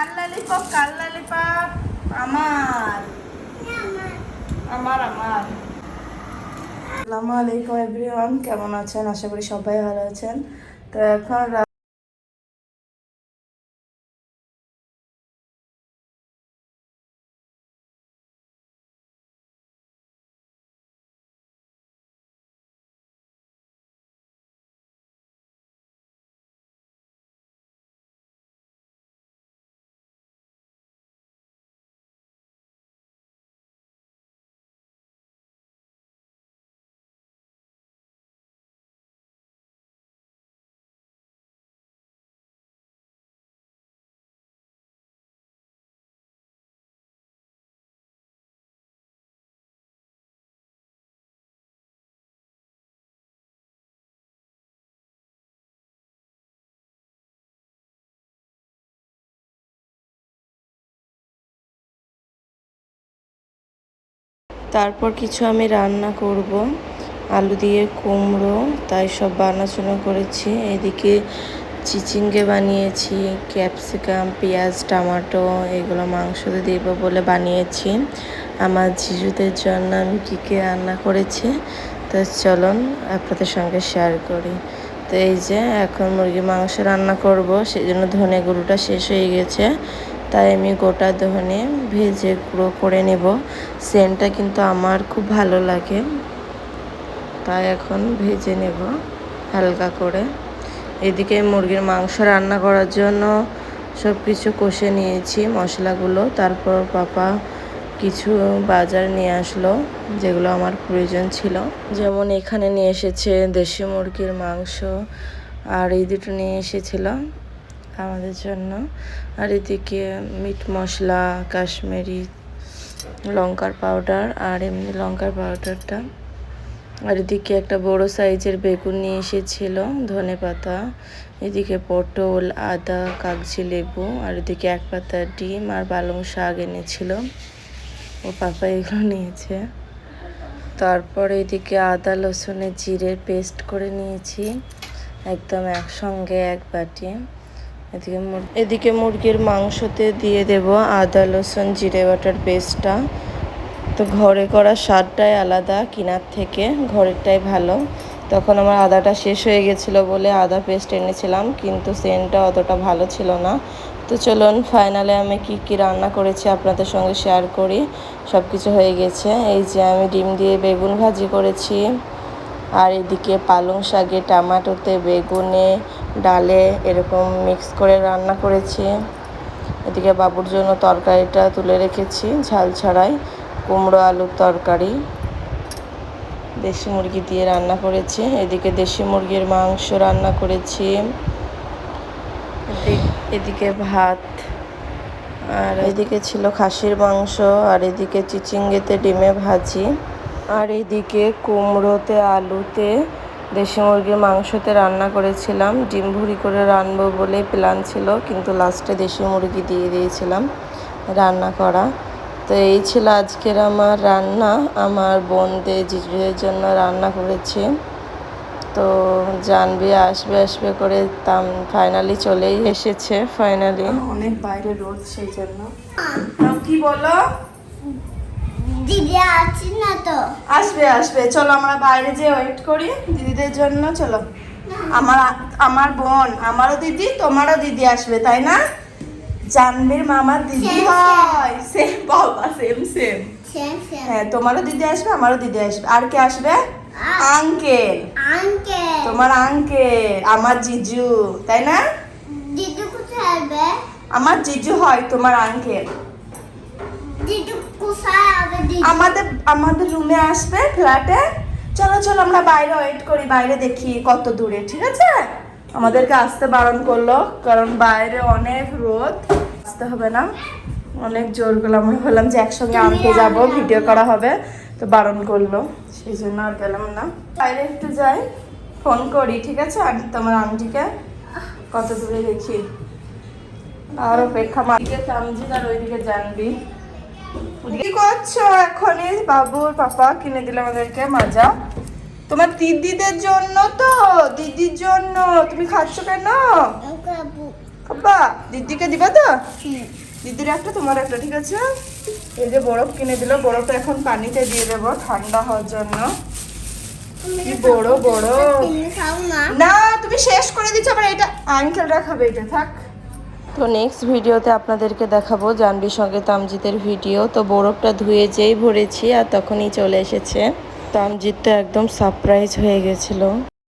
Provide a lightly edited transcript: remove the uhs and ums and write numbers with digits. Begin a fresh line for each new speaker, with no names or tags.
কার lollipop আমার আমার আমার আসসালামু আলাইকুম এভরিওয়ান, কেমন আছেন? আশা করি সবাই ভালো আছেন। তো এখন তারপর কিছু আমি রান্না করব, আলু দিয়ে কুমড়ো, তাই সব বানাচুনা করেছি। এদিকে চিচিঙ্গে বানিয়েছি, ক্যাপসিকাম, পেঁয়াজ, টমেটো এগুলো মাংস দিয়ে দেবো বলে বানিয়েছি। আমার জিজুদের জন্য আমি কী কী রান্না করেছি তো চলুন আপনাদের সঙ্গে শেয়ার করি। তো এই যে এখন মুরগি মাংস রান্না করব, সেই জন্য ধনে গুঁড়োটা শেষ হয়ে গেছে, তাই আমি গোটা ধনে ভেজে গুঁড়ো করে নেব। সেন্টটা কিন্তু আমার খুব ভালো লাগে, তাই এখন ভেজে নেব হালকা করে। এদিকে মুরগির মাংস রান্না করার জন্য সব কিছু কষে নিয়েছি মশলাগুলো। তারপর পাপা কিছু বাজার নিয়ে আসলো যেগুলো আমার প্রয়োজন ছিল, যেমন এখানে নিয়ে এসেছে দেশি মুরগির মাংস, আর এই দুটো নিয়ে এসেছিল আমাদের জন্য। আর এদিকে মিট মশলা, কাশ্মীরি লঙ্কার পাউডার আর এমনি লঙ্কার পাউডারটা। আর এদিকে একটা বড় সাইজের বেগুন নিয়ে এসেছিল, ধনে পাতা, এদিকে পটল, আদা, কাগজি লেবু, আর এদিকে এক পাতা ডিম আর পালং শাক এনেছিল। ও পাপা এগুলো নিয়েছে। তারপর এদিকে আদা রসুনের জিরে পেস্ট করে নিয়েছি একদম একসঙ্গে এক বাটি। এদিকে মুরগির মাংসতে দিয়ে দেব আদা রসুন জিরে বাটার পেস্টটা। তো ঘরে করা স্বাদটাই আলাদা কেনার থেকে, ঘরেরটাই ভালো। তখন আমার আদাটা শেষ হয়ে গেছিলো বলে আদা পেস্ট এনেছিলাম, কিন্তু সেন্টটা অতটা ভালো ছিল না। তো চলুন ফাইনালে আমি কি কি রান্না করেছি আপনাদের সঙ্গে শেয়ার করি। সব কিছু হয়ে গেছে। এই যে আমি ডিম দিয়ে বেগুন ভাজি করেছি, আর এদিকে পালং শাকে টমেটোতে বেগুনে ডালে এরকম মিক্স করে রান্না করেছি। এদিকে বাবুর জন্য তরকারিটা তুলে রেখেছি ঝাল ছাড়াই, কুমড়ো আলুর তরকারি দেশি মুরগি দিয়ে রান্না করেছি। এদিকে দেশি মুরগির মাংস রান্না করেছি, এদিকে ভাত, আর এদিকে ছিল খাসির মাংস, আর এদিকে চিচিঙ্গেতে ডিমে ভাজি, আর এদিকে কুমড়োতে আলুতে দেশি মুরগির মাংসতে রান্না করেছিলাম। ডিম ভুড়ি করে রানবো বলে প্ল্যান ছিল, কিন্তু লাস্টে দেশি মুরগি দিয়ে দিয়েছিলাম রান্না করা। তো এই ছিল আজকের আমার রান্না। আমার বোনদের জিজুদের জন্য রান্না করেছি। তো জানবি আসবে আসবে করে ফাইনালি চলেই এসেছে। ফাইনালি অনেক বাইরে রোদ, সেই জন্য। কি বলো?
দিদি আছে না তো?
আসবে আসবে, চলো আমরা বাইরে যেয়ে ওয়েট করি দিদিদের জন্য। চলো, আমার বোন, আমারও দিদি, তোমারও দিদি আসবে, তাই না? জানবীর মামার দিদি হয়, সেম বাবা, সেম সেম। হ্যাঁ, তোমারও দিদি আসবে, আমারও দিদি আসবে। আর কে আসবে? আঙ্কেল। তোমার আঙ্কেল আমার জিজু, তাই না?
জিজু কোথায় আসবে?
আমার জিজু হয় তোমার আঙ্কেল।
জিজু কোথায় আসবে?
আমাদের রুমে আসবে, ফ্ল্যাটে। চলো চলো আমরা বাইরে ওয়েট করি, বাইরে দেখি কত দূরে। ঠিক আছে, আমাদেরকে আসতে বারণ করলো, কারণ বাইরে অনেক রোদ, আসতে হবে না। অনেক জোর করলো, আমরা বললাম যে একসঙ্গে আনতে যাব, ভিডিও করা হবে, তো বারণ করলো, সেই জন্য আর গেলাম না। বাইরে একটু যাই, ফোন করি, ঠিক আছে? আর তোমার আন্টিকে কত দূরে দেখি, আর অপেক্ষা মাটিকে সামজি, আর ওইদিকে জানবি। কি করছো এখনই? বাবুর পাপা কিনে দিল আমাদেরকে মাজা, তোমার দিদিদের জন্য। তো দিদির জন্য তুমি খাচ্ছ কেন? আব্বা দিদিকে দিবা তো? দিদির একটা তোমার একটা, ঠিক আছে? এই যে বরফ কিনে দিল, বরফটা এখন পানিতে দিয়ে দেবো ঠান্ডা হওয়ার জন্য। কি বড় বড়।
খাও না।
না তুমি শেষ করে দিচ্ছ, আবার এটা আঙ্কেলরা খাবে, এটা থাক। তো নেক্সট ভিডিওতে আপনাদেরকে দেখাবো জানবির সঙ্গে তামজিদের ভিডিও। তো বরফটা ধুয়ে যেই ভরেছি আর তখনই চলে এসেছে। তামজিদ তো একদম সারপ্রাইজ হয়ে গেছিলো।